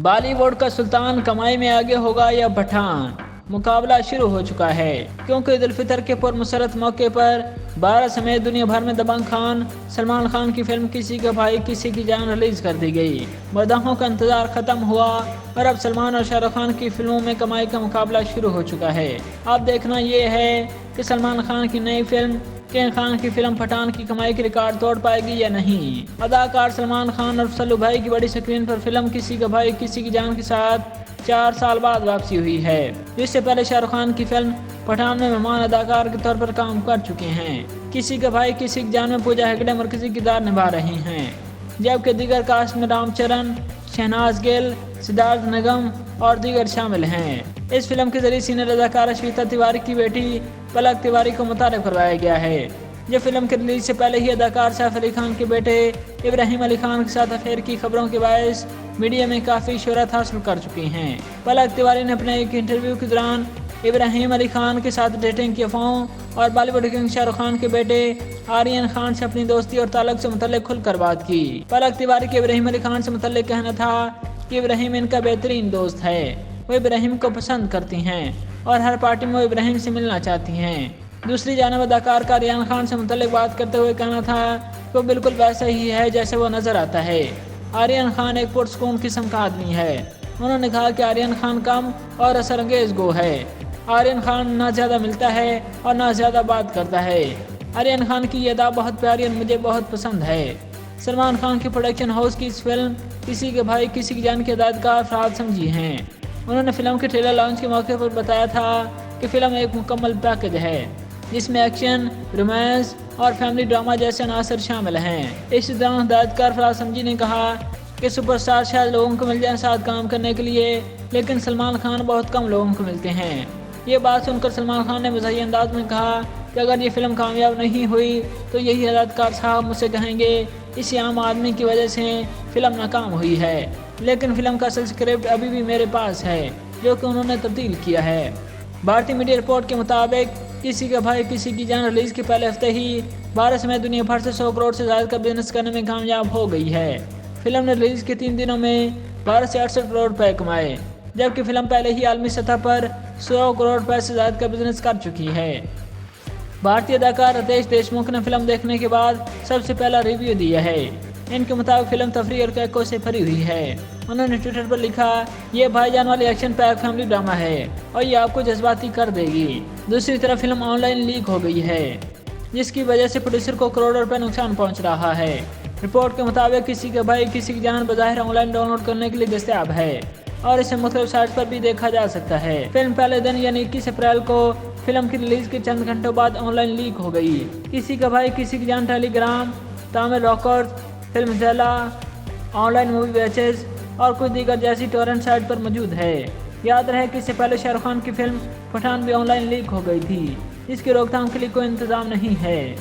بالی would کا سلطان کمائی میں آگے ہوگا یا پٹھان؟ مقابلہ شروع ہو چکا ہے کیونکہ عید الفطر کے پرمسرت موقع پر بھارت سمیت دنیا بھر میں دبنگ خان سلمان خان کی فلم کسی کا بھائی کسی کی جان ریلیز کر دی گئی۔ مداحوں کا انتظار ختم ہوا اور اب سلمان اور شاہ رخ خان کی فلموں میں کمائی کا مقابلہ شروع ہو چکا ہے۔ اب دیکھنا یہ ہے کہ سلمان خان کی نئی فلم کنگ خان کی فلم پٹھان کی کمائی کی ریکارڈ توڑ پائے گی یا نہیں۔ اداکار سلمان خان اور سلو بھائی کی بڑی اسکرین پر فلم کسی کا بھائی کسی کی جان کے ساتھ 4 سال بعد واپسی ہوئی ہے۔ اس سے پہلے شاہ رخ خان کی فلم پٹھان میں مہمان اداکار کے طور پر کام کر چکے ہیں۔ کسی کا بھائی کسی کی جان میں پوجا ہیگڑے مرکزی کردار نبھا رہی ہیں، جبکہ دیگر کاسٹ میں رام چرن، شہناز گل، سدھارتھ نگم اور دیگر شامل ہیں۔ اس فلم کے ذریعے سینئر اداکارہ شویتا تیواری کی بیٹی پلک تیواری کو متعارف کروایا گیا ہے، جو فلم کے ریلیز سے پہلے ہی اداکار سیف علی خان کے بیٹے ابراہیم علی خان کے ساتھ افیئر کی خبروں کے باعث میڈیا میں کافی شہرت حاصل کر چکی ہیں۔ پلک تیواری نے اپنے ایک انٹرویو کے دوران ابراہیم علی خان کے ساتھ ڈیٹنگ کی افواہوں اور بالی ووڈ کنگ شاہ رخ خان کے بیٹے آرین خان سے اپنی دوستی اور تعلق سے متعلق کھل کر بات کی۔ پلک تیواری کے ابراہیم علی خان سے متعلق کہنا تھا کہ ابراہیم ان کا بہترین دوست ہے، وہ ابراہیم کو پسند کرتی ہیں اور ہر پارٹی میں وہ ابراہیم سے ملنا چاہتی ہیں۔ دوسری جانب اداکار کا آرین خان سے متعلق بات کرتے ہوئے کہنا تھا کہ وہ بالکل ویسا ہی ہے جیسے وہ نظر آتا ہے۔ آرین خان ایک پرسکون قسم کا آدمی ہے۔ انہوں نے کہا کہ آرین خان کم اور اثر انگیز گو ہے۔ آرین خان نہ زیادہ ملتا ہے اور نہ زیادہ بات کرتا ہے۔ آرین خان کی یہ ادا بہت پیاری اور مجھے بہت پسند ہے۔ سلمان خان کی پروڈکشن ہاؤس کی اس فلم کسی کے بھائی کسی کی جان کے ہدایتکار افراد سمجھی ہیں۔ انہوں نے فلم کے ٹریلر لانچ کے موقع پر بتایا تھا کہ فلم ایک مکمل پیکج ہے جس میں ایکشن، رومانس اور فیملی ڈرامہ جیسے عناصر شامل ہیں۔ اس دوران ہدایتکار فراز سمجھی نے کہا کہ سپر اسٹار شاید لوگوں کو مل جائیں ساتھ کام کرنے کے لیے، لیکن سلمان خان بہت کم لوگوں کو ملتے ہیں۔ یہ بات سن کر سلمان خان نے مزاحیہ انداز میں کہا کہ اگر یہ فلم کامیاب نہیں ہوئی تو یہی ہدایتکار صاحب مجھ سے کہیں گے اسی عام آدمی کی وجہ سے فلم ناکام ہوئی ہے، لیکن فلم کا اصل اسکرپٹ ابھی بھی میرے پاس ہے جو کہ انہوں نے تبدیل کیا ہے۔ بھارتی میڈیا رپورٹ کے مطابق کسی کا بھائی کسی کی جان ریلیز کے پہلے ہفتے ہی بھارت سمیت دنیا بھر سے 100 کروڑ سے زائد کا بزنس کرنے میں کامیاب ہو گئی ہے۔ فلم نے ریلیز کے 3 دنوں میں بھارت سے 68 کروڑ روپے کمائے، جبکہ فلم پہلے ہی عالمی سطح پر 100 کروڑ روپے سے زائد کا بزنس کر چکی ہے۔ بھارتی اداکار رتیش دیشمکھ نے فلم دیکھنے کے بعد سب سے پہلا ریویو دیا ہے۔ ان کے مطابق فلم تفریح اور کیکوں سے بھری ہوئی ہے۔ انہوں نے ٹویٹر پر لکھا، یہ بھائی جان والی ایکشن پیک فیملی ڈرامہ ہے اور یہ آپ کو جذباتی کر دے گی۔ دوسری طرف فلم آن لائن لیک ہو گئی ہے جس کی وجہ سے پروڈیوسر کو کروڑوں روپے نقصان پہنچ رہا ہے۔ رپورٹ کے مطابق کسی کا بھائی کسی کی جان بظاہر آن لائن ڈاؤن لوڈ کرنے کے لیے دستیاب ہے اور اسے مختلف سائٹس پر بھی دیکھا جا سکتا ہے۔ فلم پہلے دن یعنی 21 اپریل کو فلم کی ریلیز کے چند گھنٹوں بعد آن لائن لیک ہو گئی۔ کسی کا Bhai Kisi Ki Jaan Telegram, Tamil Rockers, Filmyzilla, online movie بیچز اور کچھ دیگر جیسی ٹورنٹ سائٹ پر موجود ہے۔ یاد رہے کہ اس سے پہلے شاہ رخ خان کی فلم پٹھان بھی آن لائن لیک ہو گئی تھی، جس کی روک تھام کے لیے کوئی انتظام نہیں ہے۔